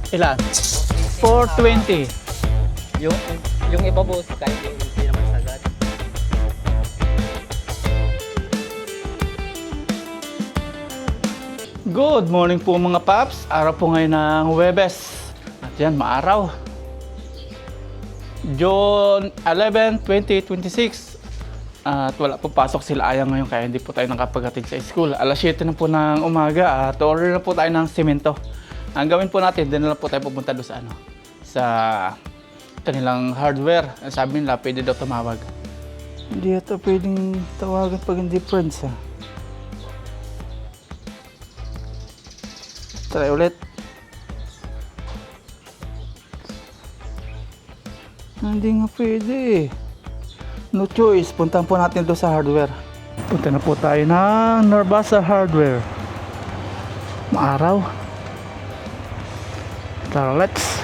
Ilan? 420. Yung, yung iba boss, kahit hindi naman sagad. Good morning po mga paps. Araw po ngayon ng Huwebes. At yan, maaraw. June 11, 2026. At wala po pasok sila Ayang ngayon kaya hindi po tayo nakapaghatid sa school. Alas 7 na po ng umaga at order na po tayo ng simento. Ang gawin po natin, din na lang po tayo pupunta doon sa sa kanilang hardware. Sabi nila, pwede daw tumawag. Hindi ito pwedeng tawagan pag hindi friends ha. Try ulit. Hindi nga pwede eh. No choice. Puntahan po natin doon sa hardware. Punta na po tayo ng Narbasa Hardware. Maaraw. Tara, let's.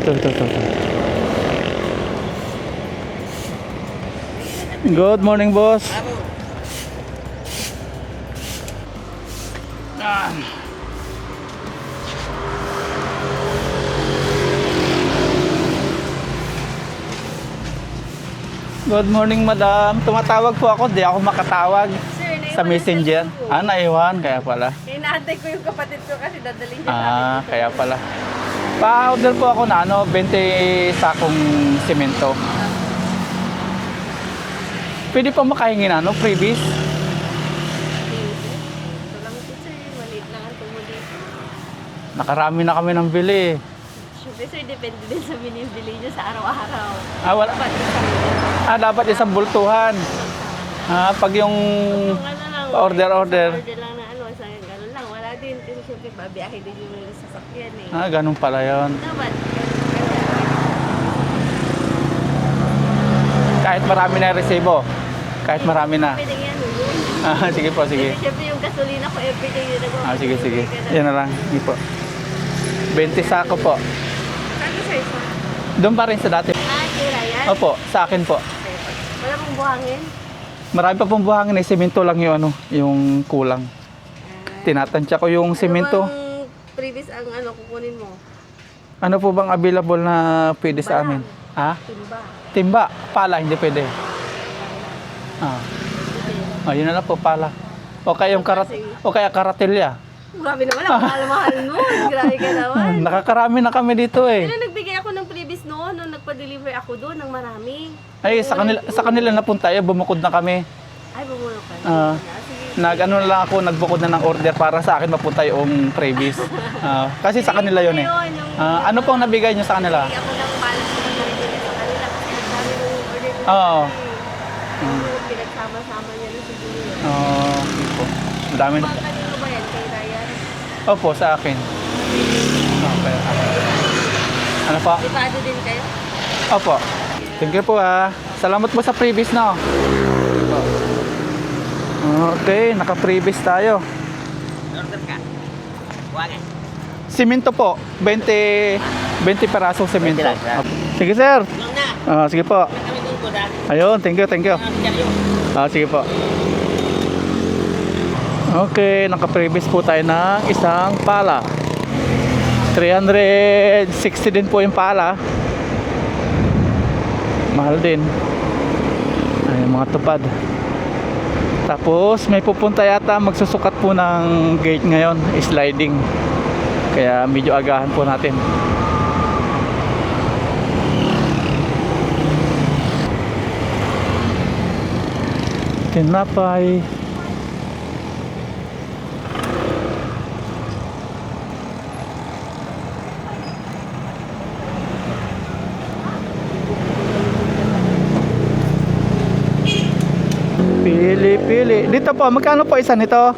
Ito. Good morning, boss. Good morning, madam. Tumatawag po ako, di ako makatawag Sir, sa messenger. Naiwan, kaya pala. Inaantay ko yung kapatid ko kasi dadalhin niya sa akin. Kaya pala. Pa-order po ako na 20 sakong simento. Pwede pa makahingi na freebies? Ito lang ito sir, maliit lang ang tumuli. Nakarami na kami ng bili. Siyempre sir, depende din sa binibili niyo sa araw-araw. Wala. Dapat isang Dapat isang bultuhan. Pag yung Kung ano lang, order. order lang na ano, sa ganun lang. Wala din, kasi siyempre babiyahe din yung sasakyan eh. Ganun pala yun. Dapat, Kahit marami na yung resibo. Kahit marami na. pwede yan yun. Sige po, sige. Kasi siyempre yung gasolina ko everyday yun ako. Sige. Yan na lang. Sige po. 20 sako po. Ano sir? Doon pa rin sa dati. Tira yan? Opo, sa akin po. Wala mong buhangin? Marami pa pong buhangin eh. Semento lang yung yung kulang. Tinatansya ko yung semento. Ano bang previous ang ano kukunin mo? Ano po bang available na pwede sa amin? Timba. Timba. Pala, hindi pwede. Yun na lang po, pala. O kaya karatilya. Grabe naman, ang mahal-mahal nun. Grabe ka naman. Nakakarami na kami dito eh. Pero nagbigay ako ng previous noon, nung nagpa-deliver ako doon ng marami. Ay, sa kanila na punta tayo, bumukod na kami. Ay, bumulo ka. Sige. Nagbukod na ng order para sa akin mapunta yung previous. Kasi sa kanila yun eh. Ano pong nabigay nyo sa kanila? Bigay ako ng palas na nabigay sa kanila kasi nagdami ng order nila. Oo. Pinagsama-sama niya na siguro. Po. Madami na. Kanino ba yan? Kay Ryan? Opo, sa akin. Okay. Ano po? Privado din kayo? Opo. Thank you po Salamat po sa previous no. Okay, naka-previous tayo. Order ka. Huwagin. Simento po, 20 perasong simento. 20 lang, sir. Sige sir. Lang na. Sige po. Kami doon po dahil. Ayun, thank you. Sige po. Okay, naka-previous po tayo ng isang pala. 360 din po yung pala. Mahal din. Ay, mga tupad. Tapos may pupunta yata magsusukat po ng gate ngayon, sliding. Kaya medyo agahan po natin. Tinapay. Pili. Dito po, magkano po isa nito?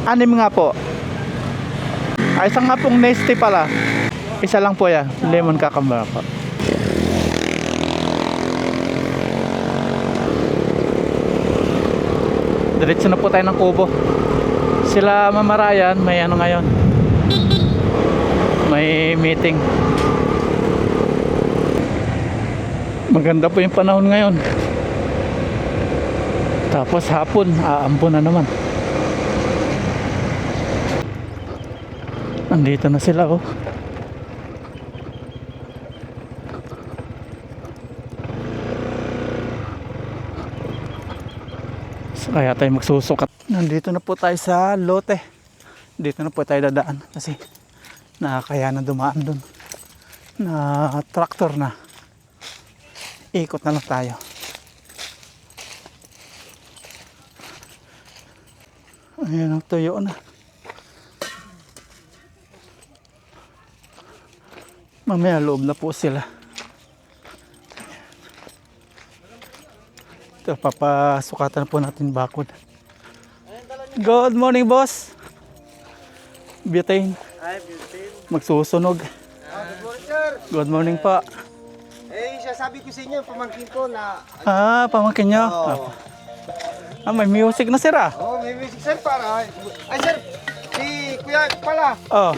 Anim nga po. Isa nga pong nesty pala. Isa lang po yan. Lemon cucumber po. Diretso na po tayo ng kubo. Sila mamarayan, may ano ngayon. May meeting. Maganda po yung panahon ngayon. Tapos hapon, aambon na naman. Andito na sila oh. So, kaya tayo magsusukat. Nandito na po tayo sa lote. Dito na po tayo dadaan kasi nakakaya na dumaan dun. Na traktor na. Ikot na lang tayo. Ayan ang tuyo na. Mamaya loob na po sila. Ito, papasukatan po natin bakod. Good morning, boss. Butane. Ay, Butane. Magsusunog. Good morning, sir. Good morning pa. Eh, sabi ko sa inyo, pamangkin ko na... Pamangkin nyo. Oo. May music na sir ah. Oh, may music, sir, para... Ay, sir, si Kuya pala. Oh,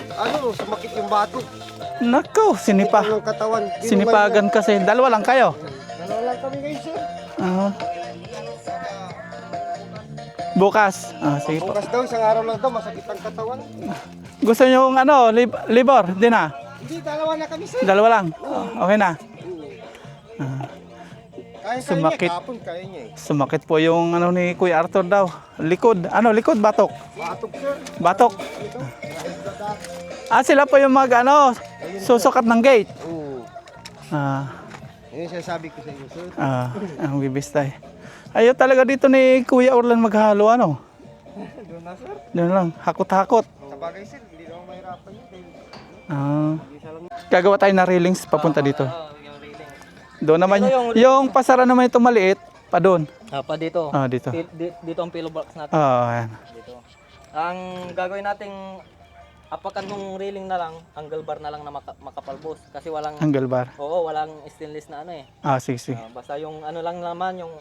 Sumakit yung batok. nako, Yung katawan. sinipagan kasi. Dalawa lang kayo. Dalawa lang kami ngayon, sir. Bukas. Sige po. Bukas daw, isang araw lang daw, masakit ang katawan. Gusto nyo yung libor? Di na? Hindi, dalawa na kami, sir. Dalawa lang? Okay na. Kaya Sumakit. niya, kapon kaya niya eh. Sumakit po yung ano ni Kuya Arthur daw. Likod. Likod, batok. Batok, sir. Batok. Sila po yung susukat ng gate. Oo. Yun siya sabi ko sa inyo, sir. Ang bibistay. Ayaw talaga dito ni Kuya Orlan maghalo Doon na, sir. Doon lang, hakot-hakot. Sa bagay, sir, hindi naman mahirapan yun. Gagawa tayo na railings papunta dito. Yung railing. Doon naman, yung pasara naman ito maliit, pa doon. Pa dito. Dito. Dito ang pillow box natin. Ayan. Dito. Ang gagawin nating apakan ng railing na lang, angle bar na lang na makapalbos. Kasi walang, Angle bar. oo, walang stainless na ano eh. Sige. Basta yung ano lang naman, yung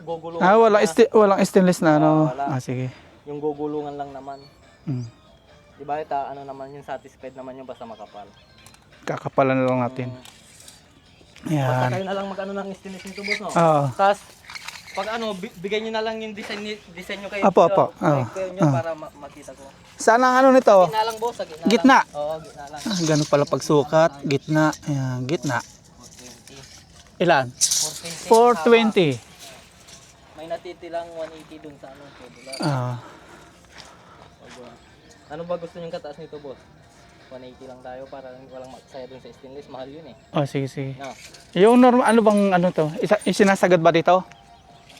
gugulungan. Walang stainless na Wala. sige. Yung gugulungan lang naman. Mm. Di ba ano naman yung satisfied naman yung basta makapal. Kakapalan na lang natin. Basta Ayan. kayo na lang mag-ano ng stainless nito, boss, no? Oo. Tapos, pag bigay nyo na lang yung design nyo kayo. Apo. Kayo nyo para makita ko. Saan ang nito? Gitna lang, boss. Sa gitna. Gitna? Lang. Oo, gitna lang. Ganun pala pagsukat. Gitna. Ayan, gitna. 420. Ilan? 420. 420. May natitilang 180 dun sa ano. Ano ba gusto nyo kataas nito, boss? 180 lang tayo para walang magsaya dun sa stainless. Mahal yun eh. Sige. No. Yung normal, ano to? Isinasagad ba dito?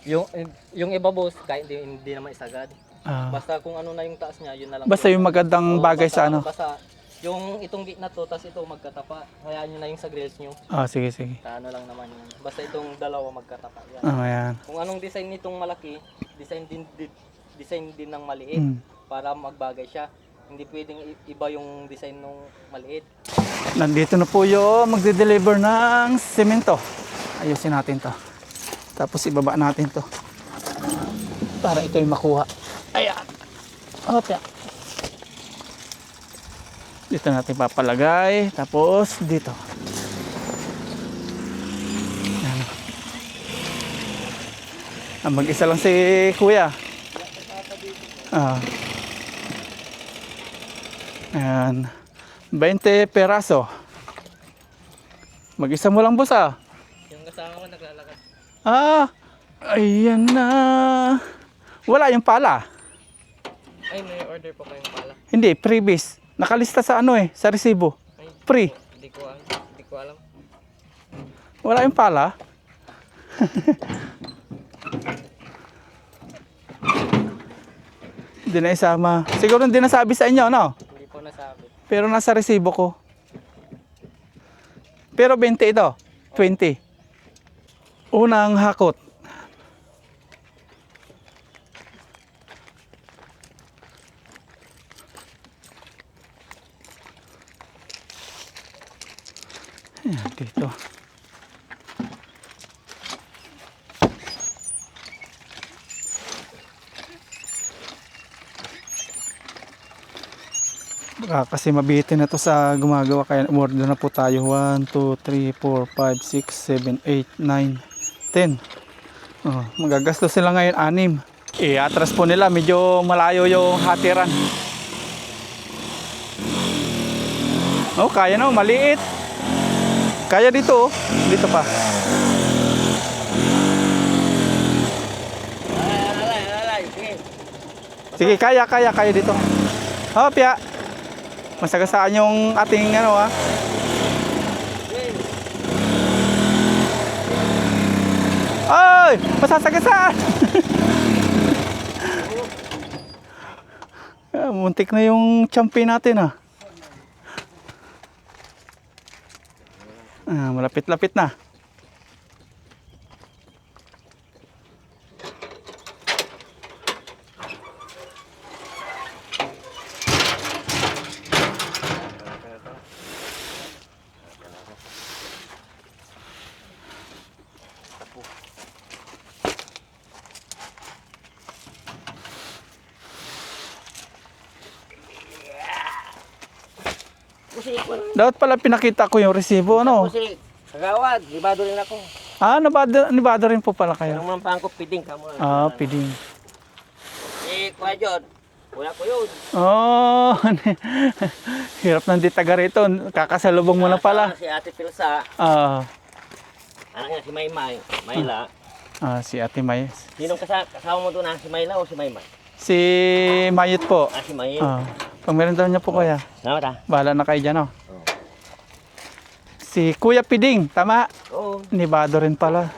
Yung iba, boss, kahit hindi naman isagad. Ah. Basta kung ano na yung taas niya, yun na lang. Basta yung magandang Oo, bagay basta, sa ano. Basta yung itong gitna to, tas ito magkatapa. Hayaan nyo na yung sa grills nyo. Sige. Sa ano lang naman yun. Basta itong dalawa magkatapa. Yan. Ayan. Kung anong design nitong malaki, design din ng maliit Mm. para magbagay siya. Hindi pwedeng iba yung design ng maliit. Nandito na po yung magde-deliver ng semento. Ayusin natin to. Tapos ibaba natin to. Para ito yung makuha. Ayan. Hopya. Dito natin papalagay. Tapos dito. Ayan. Mag-isa lang si Kuya. Ayan. 20 peraso. Mag-isa mo lang, boss Yung kasama ko naglalakad. Ayan na. Wala yung pala. Ay, may order po kayong pala. Hindi, previous. Nakalista sa sa resibo. Ay, Free. Hindi ko alam. Wala yung pala. Hindi na isama. Siguro hindi nasabi sa inyo, no? Hindi po nasabi. Pero nasa resibo ko. Pero 20 ito. 20. Unang hakot. Baka kasi mabitin na to sa gumagawa kaya order na po tayo. 1, 2, 3, 4, 5, 6, 7, 8, 9, 10. Oh, magagastos sila ngayon 6. Atras po nila, medyo malayo yung hatiran. Oh, kaya na, maliit. Kaya dito, oh. Dito pa. Sige, kaya dito. Hop, ya. Masagasaan yung ating ano, ha. Ay, masasagasaan. Muntik na yung champi natin, ha. Malapit-lapit na. Dapat pala pinakita ko yung resibo, ano? Kasi, kagawad, libado rin ako. Nibado rin po pala kayo. Ang mga pangko, piting ka mo. Piding. Kuya John, wala ko yun. Oh, hirap ng ditaga rito. Kakasalubong mo na pala. Si Ate Pilsa, anak niya si Maymay, Mayla. Si Ate May. Sinong kasama mo doon, si Mayla o si Maymay? Si Mayit po. Si Mayit. Pag meron daw niya po kuya. Salamat ha. Bahala na kayo dyan, oh. Si Kuya Piding, tama? Oo. Nibado rin pala.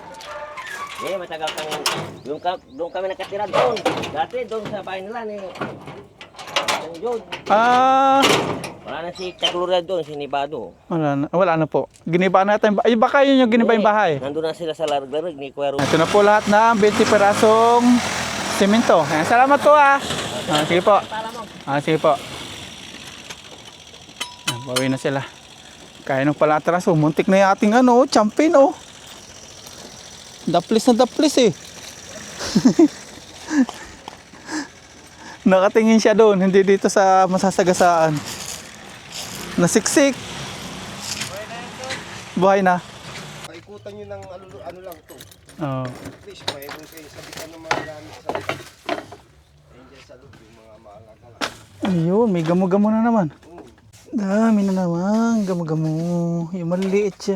Matagal kang, doon kami nakatira doon. Dati doon sa bahay nila ni John. Wala na si Chaklura doon, si Nibado. Wala na po. Giniba natin. Ay, baka yun yung giniba yung bahay. Nandun na sila sa larag-larag ni Kuya Ro. Ito na po lahat ng 20 perasong semento. Salamat po, ah. Sige po. Sige po. Bawi na sila. Kaya nung pala atras, muntik na yung ating champion, oh. Daplis na daplis, eh. Nakatingin siya doon, hindi dito sa masasagasaan. Nasiksik. Buhay na. Paikutan nyo ng ano lang to. Oo. Please, pwede kayo sabitan ng mga gamit sa Angel sa loob, yung mga maalaga lang. Ayun, may gamo-gamo na naman. Dami na naman, gamo-gamo. Yung maliliit siya.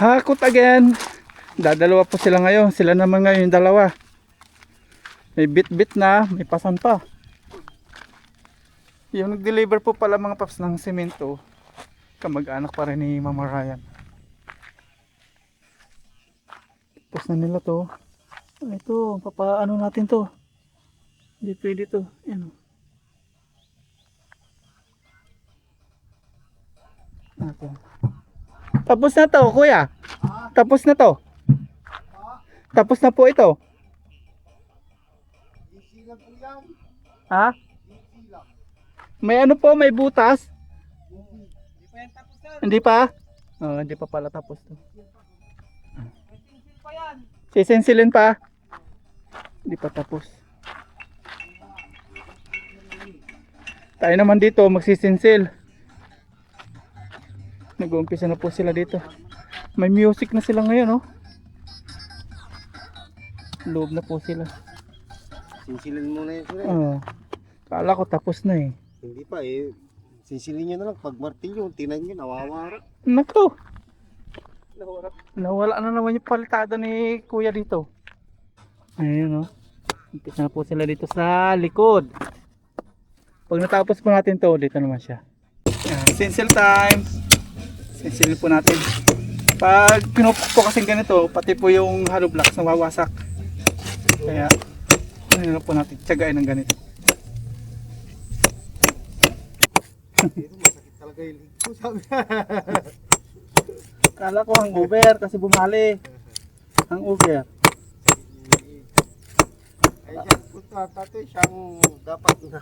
Hakot again. Dadalawa po sila ngayon. Sila naman ngayon yung dalawa. May bit-bit na, may pasan pa. Yung nag-deliver po pala mga paps ng semento, kamag-anak pa rin ni Mama Ryan. Tapos na nila to. Ito, papaano natin to. Hindi pwede to. Yan. Tapos na to, kuya. Tapos na to. Tapos na po ito. Ha? May ano po, may butas. Hindi pa? Hindi pa pala tapos to. Sisensilin pa? Hindi pa tapos. Tayo naman dito magsisensil. Nag-uumpisa na po sila dito. May music na sila ngayon, oh. Loob na po sila. Sinsilin muna yun sila. Kala ko tapos na, eh. Hindi pa eh. Sinsilin nyo na lang. Pag martilyo, tinan nyo, nawawara. Nako. Nawala na naman yung palitada ni kuya dito. Ayun, oh. Umpisa na po sila dito sa likod. Pag natapos po natin to, dito naman siya. Stencil time. Stencilin po natin. Pag pinupok po kasing ganito, pati po yung hollow blocks nawawasak. Kaya, ano po natin, tiyagain ng ganito. Pero masakit talaga yung lig ko, sabi. Kala ko hangover kasi bumali. Hangover. Ay, siya punta tato, siyang dapat na.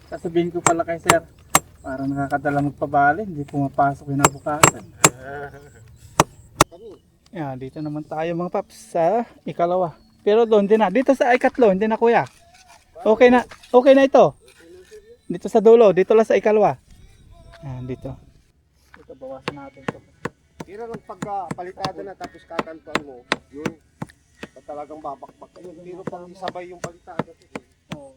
Sasabihin ko pala kay sir, para nakakadala magpabali, hindi pumapasok yung nabukasan. Yan, dito naman tayo mga paps sa ikalawa. Pero doon din na, dito sa ikatlo, hindi na kuya. Okay na ito. Dito sa dulo, dito lang sa ikalawa. Yan, dito. Dito bawasan natin ito. Tira lang pagka palitada na tapos kakantuan mo, yun, talagang babakbak yun. Pero pag isabay yung palitada, Oh.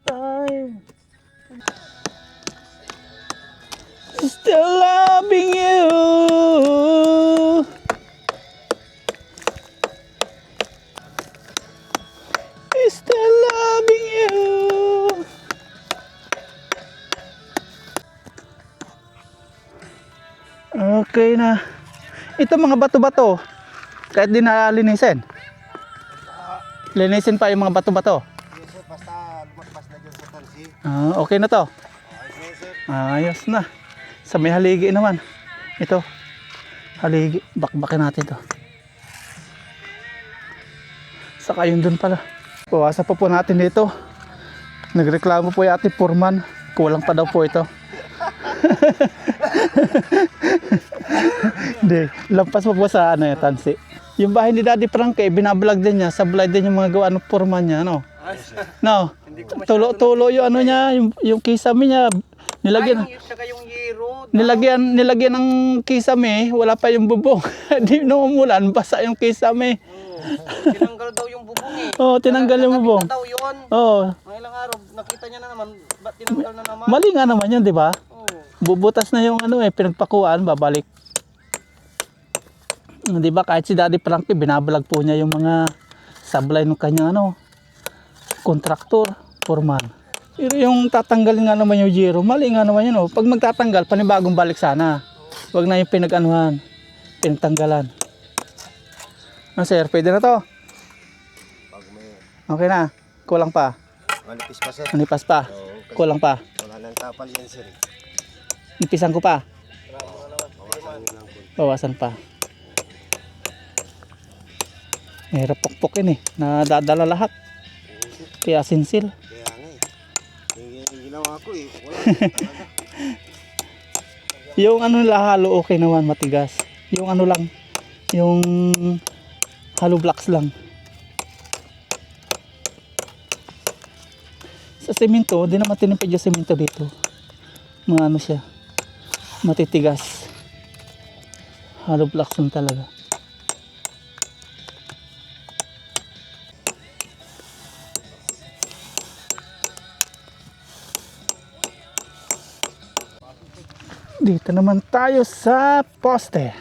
Time. Still loving you. Still loving you. Okay na. Ito mga bato-bato. Kahit di nalinisin. Linisin pa yung mga bato-bato. yes sir, basta lumagpas na dyan sa tansi. Okay na to. Yes sir. Ayos na. Sa may haligi naman. Ito. Haligi. Bakbakin natin to. Saka yun dun pala. Bawasan pa po natin dito. Nagreklamo po yung ating foreman. Kulang pa daw po ito. Hindi. Lampas pa po sa ano yung tansi. Yung bahay ni Daddy Frankie, binablog din niya. Sablay din yung mga gawa ng foreman niya. No? No? Tulo yung ano niya. Yung kisame niya. Nilagyan. Saka yung yero. Nilagyan ng kisame, wala pa yung bubong. Di nung umulan, basa yung kisame. Tinanggal daw yung bubong eh. Oo, tinanggal yung bubong. Daw yun. Oo, Mga ilang araw, nakita niya na naman, ba't tinanggal na naman? mali nga naman yun, di ba? Oo. Bubutas na yung ano pinagpakuan, babalik. Di ba, kahit si Daddy Frankie, binabalag po niya yung mga sablay ng kanyang kontraktor, foreman. Pero yung tatanggalin nga naman yung zero, mali nga naman yun. Pag magtatanggal, panibagong balik sana. Huwag na yung pinag-anuhan, pinagtanggalan. Sir, pwede na to? Pag may Okay na? Kulang pa? malipis pa sir. Manipas pa? Oo, Kulang pa? wala nang tapal yan sir. Nipisan ko pa? Bawasan lang po. Bawasan pa. Hirap pukpukin nadadala lahat. Kaya sinsil. Kaya nga eh. Yung ginawa ko eh. Wala. Yung ano nila halo okay naman, matigas. Yung ano lang, yung hollow blocks lang. Sa semento, di naman tinipid yung semento dito. Mga ano siya, matitigas. Hollow blocks lang talaga. Dito naman tayo sa poste.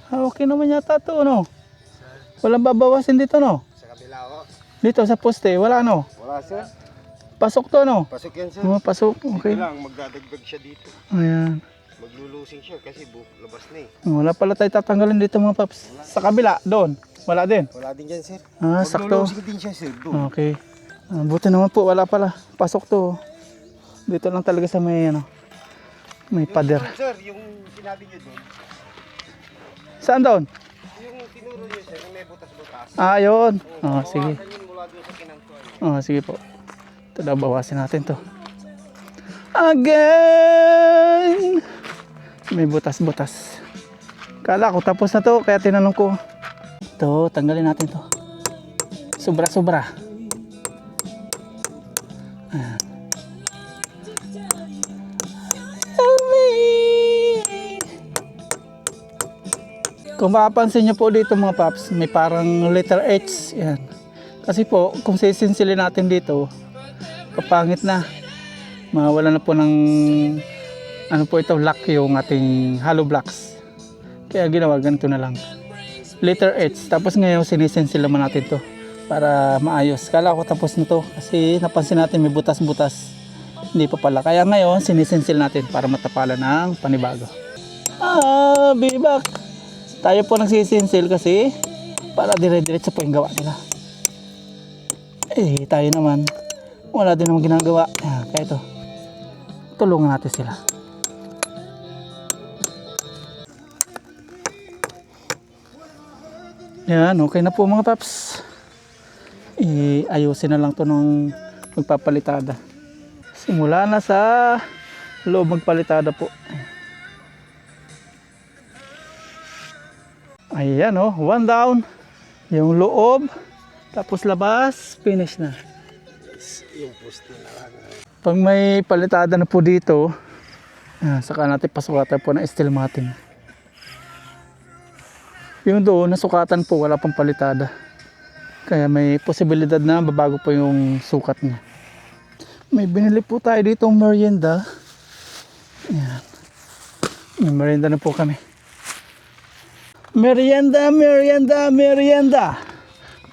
Okay naman yata ito, no? Walang babawasin dito, no? Sa kabila ko. Dito sa poste, wala, no? Wala sir. Pasok to, no? Pasok yan sir. Pasok, okay. Sige lang, magdadagdag siya dito. Ayan. Maglulusing siya kasi labas na eh. Wala pala tayo tatanggalin dito, mga paps. Sa kabila, doon. Wala din. Wala din dyan sir. Sakto. Maglulusing din siya sir. Doon. Okay. Buti naman po, wala pala. Pasok to. Dito lang talaga sa may, may pader. Sir, yung sinabi niyo doon. Saan doon? Yung tinuro niyo sir, yung may butas-butas. Yun. Sige. Bawasan yun mula doon sa kinantuan. Sige po. Ito daw, bawasin natin to. Again! May butas-butas. Kala ko tapos na to, kaya tinanong ko. Ito, tanggalin natin to. Sobra-sobra. Ayan. Kung mapapansin nyo po dito mga paps, may parang letter H. Yan. Kasi po, kung sisinsilin natin dito, papangit na. Mawala na po ng lock yung ating hollow blocks. Kaya ginawa ganito na lang. Letter H. Tapos ngayon sinisensil naman natin to para maayos. Kala ko tapos na to kasi napansin natin may butas-butas. Hindi pa pala. Kaya ngayon sinisensil natin para matapalan ng panibago. Be back. Tayo po nagsisensil kasi para dire-diretso po yung gawa nila. Tayo naman wala din naman ginagawa. Kaya ito, tulungan natin sila. Yan, okay na po mga paps. Ayusin na lang to nung magpapalitada. Simula na sa loob magpalitada po. Ayan oh, one down. Yung loob, tapos labas, finish na. Yung poste na lang. Pag may palitada na po dito, saka natin pasukatan po ng steel matting. Yung doon, nasukatan po, wala pang palitada. Kaya may posibilidad na babago po yung sukat niya. May binili po tayo dito merienda. Ayan. May merienda na po kami. Merienda, merienda, merienda.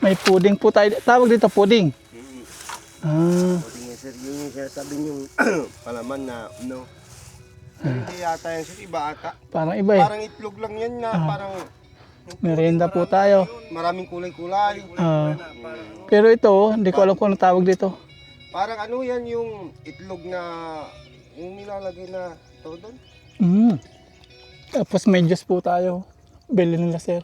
May pudding po tayo. Tawag dito pudding. Pwede nga sir, yung sinasabi niyong palaman na no. Hindi yata yan sir, iba ata. Parang iba eh. Parang itlog lang yan na parang Merienda po tayo. maraming kulay-kulay. Pero ito, hindi ko alam kung ano tawag dito. Parang ano yan yung itlog na yung nilalagay na ito doon. Tapos may juice po tayo. Bili nila sir.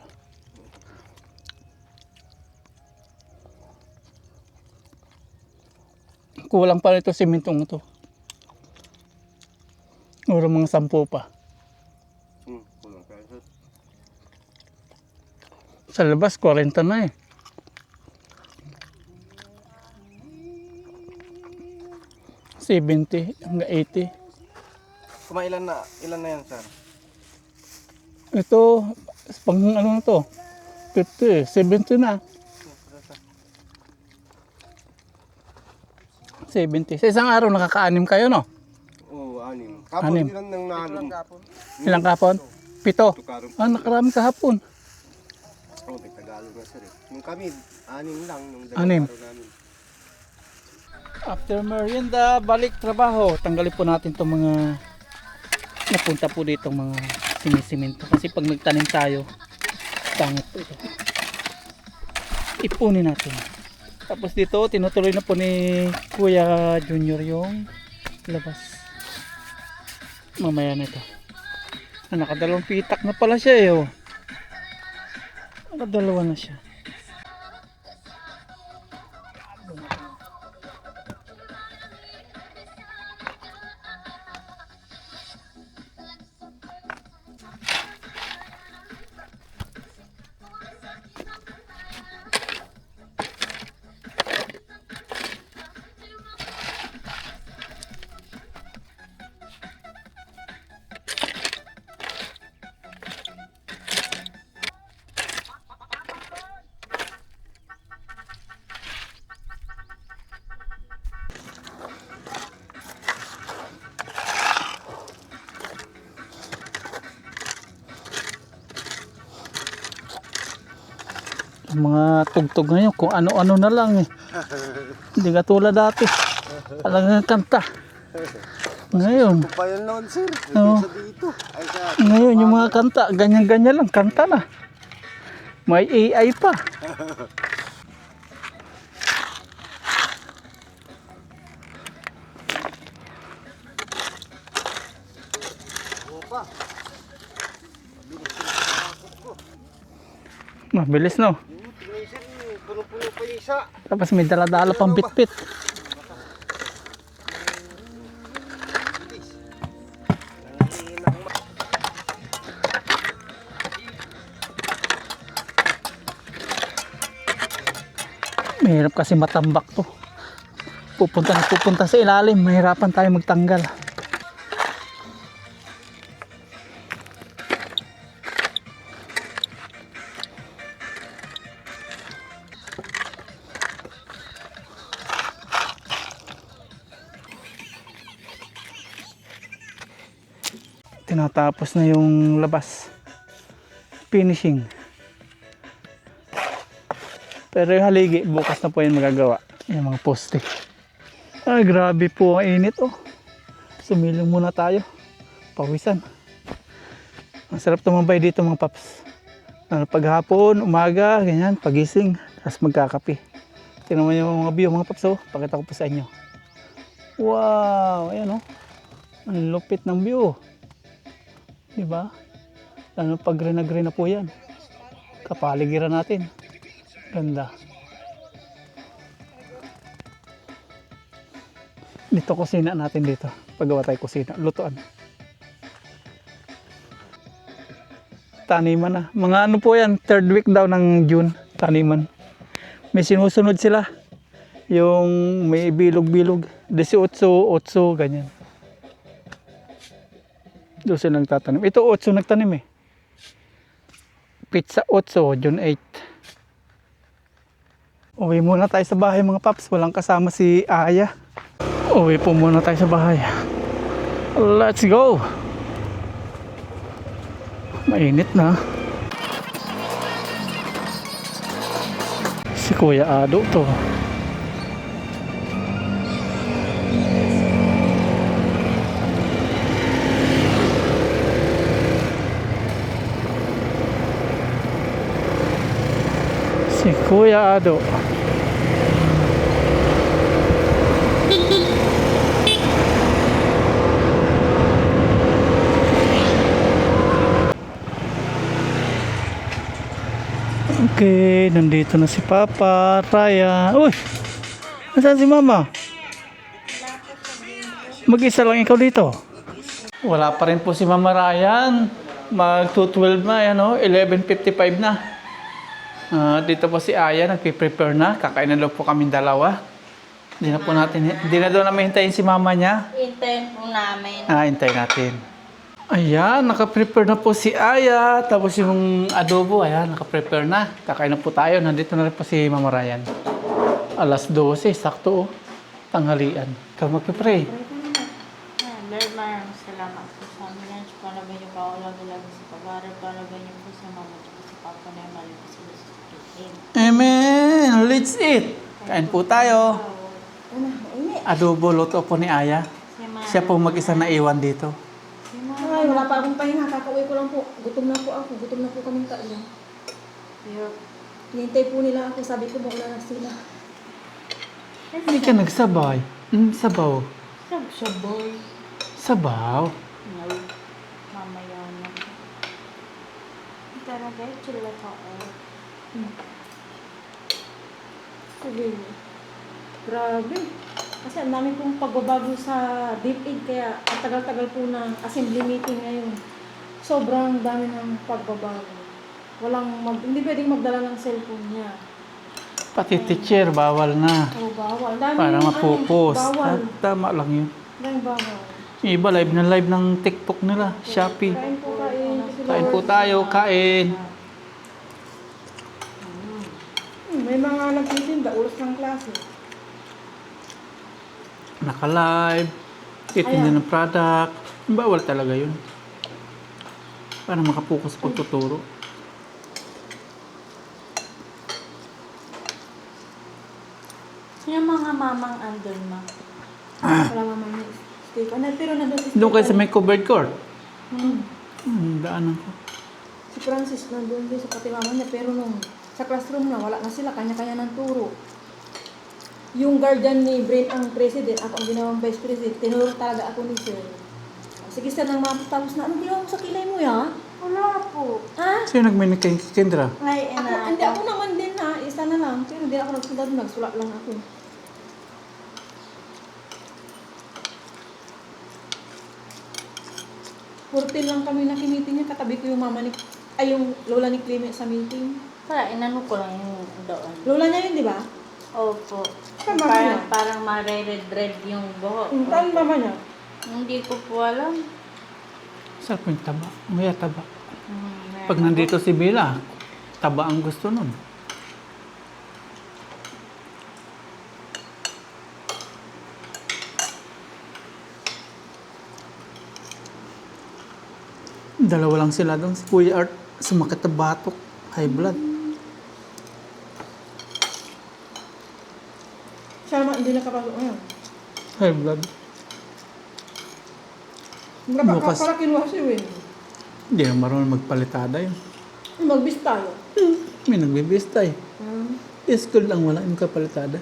Kulang pa nito simentong ito. Uro mga 10 pa. Kulang kaya sir. Sa labas, 40 na eh. $70 hanggang $80. Kumailan na, ilan na yan sir? Ito, pang ano na to? 50, 70 na. 70. Sa isang araw nakaka-anim kayo, no? Oo, anim. Kapon Anim. ilan nang nalong? Ilang kapon? 7. Tukarong. Nakarami kahapon. Oo, may Tagalog na sir eh. Nung kami, anim lang nung Anim. araw namin. After merienda, balik trabaho. Tanggalin po natin itong mga napunta po dito mga sinisimento. Kasi pag nagtanim tayo, pangit po ito. Ipunin natin. Tapos dito, tinutuloy na po ni Kuya Junior yung labas. Mamaya na ito. Nakadalawang pitak na pala siya eh. Oh. Nakadalawa na siya. Mga tugtog ngayon kung ano-ano na lang eh. Hindi ka tulad dati. Talagang kanta. Ngayon. Pa yan noon sir. Oo. Sa dito. Ay sa Ngayon yung mga kanta, ganyan-ganyan lang, kanta na. May AI pa. opa. Mabilis no. Tingnan sir, puno-puno pa yung isa. Tapos may dala-dala pang bitbit. Mahirap kasi matambak to. Pupunta sa ilalim, mahirapan tayo magtanggal. Tinatapos na yung labas. Finishing. Pero yung haligi, bukas na po yun magagawa. Yung mga poste. Ay, grabe po ang init oh. Sumilong muna tayo. Pawisan. Ang sarap tumambay dito mga paps. Paghapon, umaga, ganyan, pagising, tapos magkakape. Tingnan mo yung mga view mga paps oh. Pakita ko po sa inyo. Wow, ayan oh. Ang lupit ng view. Diba? Lalo pag green na po yan. Kapaligiran natin. Ganda. Dito kusina natin dito. Paggawa tayo kusina. Lutuan. Taniman na. Mga ano po yan, 3rd week daw ng June. Taniman. May sinusunod sila. Yung may bilog-bilog. 18, ganyan. Doon sila nagtatanim. Ito 8 nagtanim eh. Pizza 8, June 8. Uwi muna tayo sa bahay mga paps. Walang kasama si Aya. Uwi po muna tayo sa bahay. Let's go! Mainit na. Si Kuya Ado to. Si Kuya Ado. Okay, nandito na si Papa, Raya. Uy! Nasaan si Mama? Mag-isa lang ikaw dito. Wala pa rin po si Mama Ryan. Mag-12 na, yan o. 11:55 na. Dito po si Aya, nagpiprepare na. Kakain na daw po kami dalawa. Hindi na daw namin hintayin si Mama niya. Hintayin po namin. Hintayin natin. Ayan, nakaprepare na po si Aya. Tapos yung adobo, ayan, nakaprepare na. Kakain na po tayo. Nandito na rin po si Mama Ryan. Alas 12, sakto oh. Tanghalian. Ikaw magpipray. Lord, maraming salamat po sa amin. Panagan niyo pa ako lagi sa pag-aaral. Panagan niyo po sa mama at sa papa na yung mali sa Amen. Amen! Let's eat! Kain po tayo. Adobo, luto po ni Aya. Siya po mag-isa na iwan dito. Ay, wala pa akong pahinga. Kakauwi ko lang po. Gutom na po ako. Gutom na po kaming kaila. Hinintay po nila ako. Sabi ko, mawala na sila. Hindi ka nagsabay. Sabaw. Saboy. Sabaw? No. Mamaya na. Talaga, chula ka ako. Sabi mo. Grabe. Kasi ang dami pong pagbabago sa DepEd. Kaya ang tagal-tagal po ng assembly meeting ngayon. Sobrang dami ng pagbabago. Hindi pwedeng magdala ng cellphone niya. Pati teacher, bawal na. Bawal. Dami Para mapokus. bawal. Tama lang yun. Dami bawal. Yung iba, live na live ng TikTok nila. Shopee. Kain po, kain. Kain po tayo, kain. May mga nagtitinda, ulos ng klase. Naka-live. Titinda ng product. Bawal talaga yun. Para makapokus pagtuturo. Yung mga mamang andun ma. Wala mamang steak. Pero nandun si Doon kayo sa may covered court. Hmm. Daanan ko. Si Francis nandun din sa pati mama niya. Pero nung sa classroom na, wala na sila. Kanya-kanya ng turo. Yung guardian ni Brain ang president, ako ang ginawang vice president, tinuro talaga ako ni sir. Sige sir, nang matapos na, anong ginawa mo sa kilay mo ya? Wala po. Ha? Sino nagmini kay Kendra? Ay, Hindi ako naman din ha, isa na lang. Pero hindi ako nagsulat, nagsulat lang ako. Portil lang kami nakimiting niya, katabi ko yung yung lola ni Clement sa meeting. Wala, inano ko lang yung doon. Lola niya yun, di ba? Opo. Tama niya. Parang mare-red yung buhok. Saan mama niya? Hindi ko po alam. Sarap yung taba. May taba. Meron Pag nandito si Bila, taba ang gusto nun. Dalawa lang sila doon. Si Kuya Art, sumakit na batok. High blood. Siya naman, hindi nakapasok ngayon. High blood. Bukas. Para kinuha si Win. Hindi na marunong magpalitada yun. Magbis tayo. May nagbibistay. School lang wala yung kapalitada.